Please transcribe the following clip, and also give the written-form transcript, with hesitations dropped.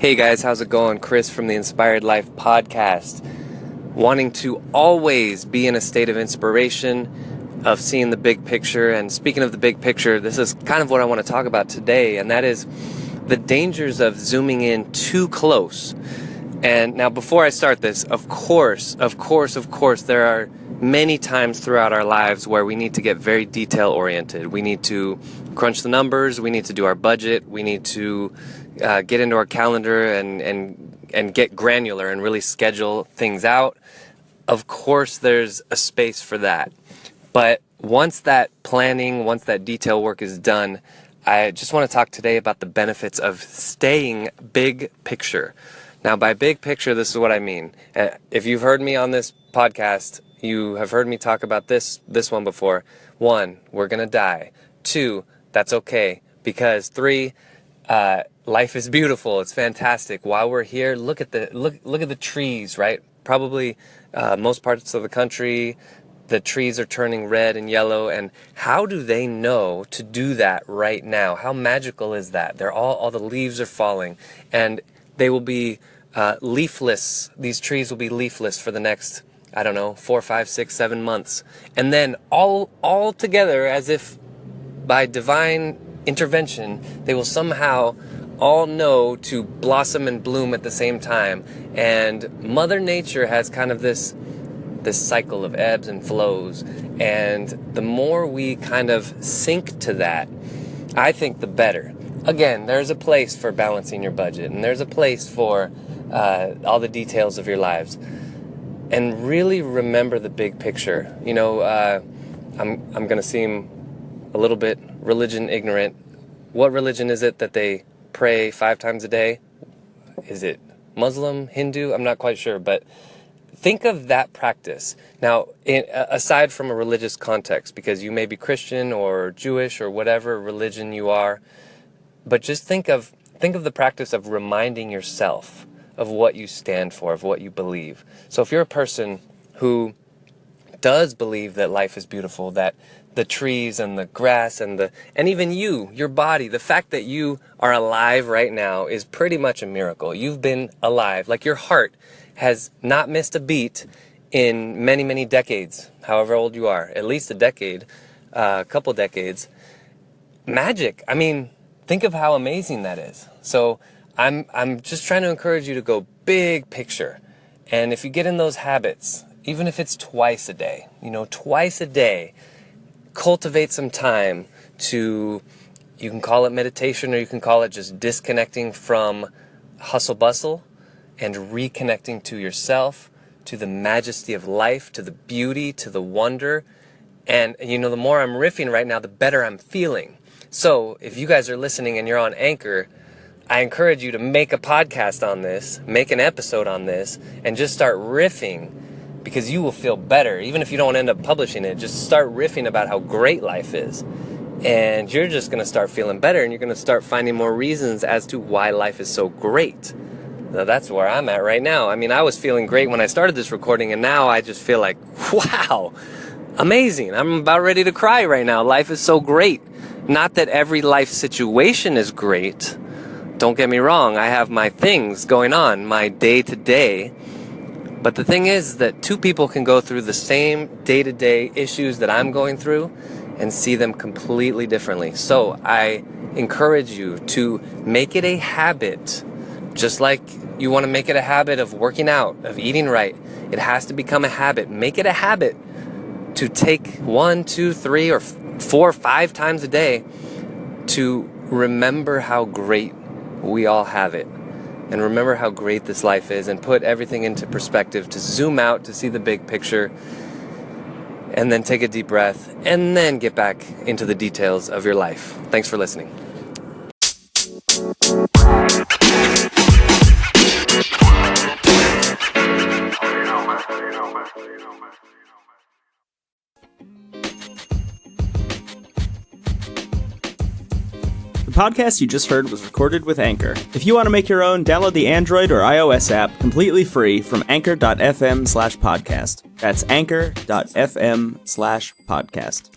Hey guys, how's it going? Chris from the Inspired Life podcast. Wanting to always be in a state of inspiration, of seeing the big picture. And speaking of the big picture, this is kind of what I want to talk about today, and that is the dangers of zooming in too close. And now before I start this, of course, there are many times throughout our lives where we need to get very detail oriented. We need to crunch the numbers, we need to do our budget, we need to get into our calendar and get granular and really schedule things out. Of course, there's a space for that. But once that planning, once that detail work is done, I just want to talk today about the benefits of staying big picture. Now, by big picture, this is what I mean. If you've heard me on this podcast, you have heard me talk about this one before. 1, we're going to die. 2, that's okay. Because 3, life is beautiful. It's fantastic. While we're here, look at the trees, right? Probably most parts of the country, the trees are turning red and yellow. And how do they know to do that right now? How magical is that? All the leaves are falling, and they will be leafless. These trees will be leafless for the next, 4, 5, 6, 7 months. And then all together, as if by divine intervention, they will somehow all know to blossom and bloom at the same time. And Mother Nature has kind of this cycle of ebbs and flows. And the more we kind of sync to that, I think the better. Again, there's a place for balancing your budget, and there's a place for all the details of your lives. And really remember the big picture. I'm going to seem a little bit religion ignorant. What religion is it that they pray 5 times a day? Is it Muslim, Hindu? I'm not quite sure, but think of that practice. Now, aside from a religious context, because you may be Christian or Jewish or whatever religion you are, but just think of the practice of reminding yourself of what you stand for, of what you believe. So if you're a person who does believe that life is beautiful, that the trees and the grass and even your body, the fact that you are alive right now is pretty much a miracle. You've been alive. Like, your heart has not missed a beat in many, many decades, however old you are, at least a decade, a couple decades. Magic. I mean, think of how amazing that is. So I'm just trying to encourage you to go big picture. And if you get in those habits, even if it's twice a day, cultivate some time to, you can call it meditation, or you can call it just disconnecting from hustle bustle and reconnecting to yourself, to the majesty of life, to the beauty, to the wonder. And the more I'm riffing right now, the better I'm feeling. So if you guys are listening and you're on Anchor, I encourage you to make a podcast on this, make an episode on this, and just start riffing, because you will feel better. Even if you don't end up publishing it, just start riffing about how great life is. And you're just going to start feeling better, and you're going to start finding more reasons as to why life is so great. Now, that's where I'm at right now. I mean, I was feeling great when I started this recording, and now I just feel like, wow, amazing. I'm about ready to cry right now. Life is so great. Not that every life situation is great. Don't get me wrong. I have my things going on, my day-to-day. But the thing is that 2 people can go through the same day-to-day issues that I'm going through and see them completely differently. So I encourage you to make it a habit, just like you want to make it a habit of working out, of eating right. It has to become a habit. Make it a habit to take 1, 2, 3, or 4, 5 times a day to remember how great we all have it. And remember how great this life is, and put everything into perspective, to zoom out, to see the big picture, and then take a deep breath, and then get back into the details of your life. Thanks for listening. The podcast you just heard was recorded with Anchor. If you want to make your own, download the Android or iOS app completely free from anchor.fm/podcast. That's anchor.fm/podcast.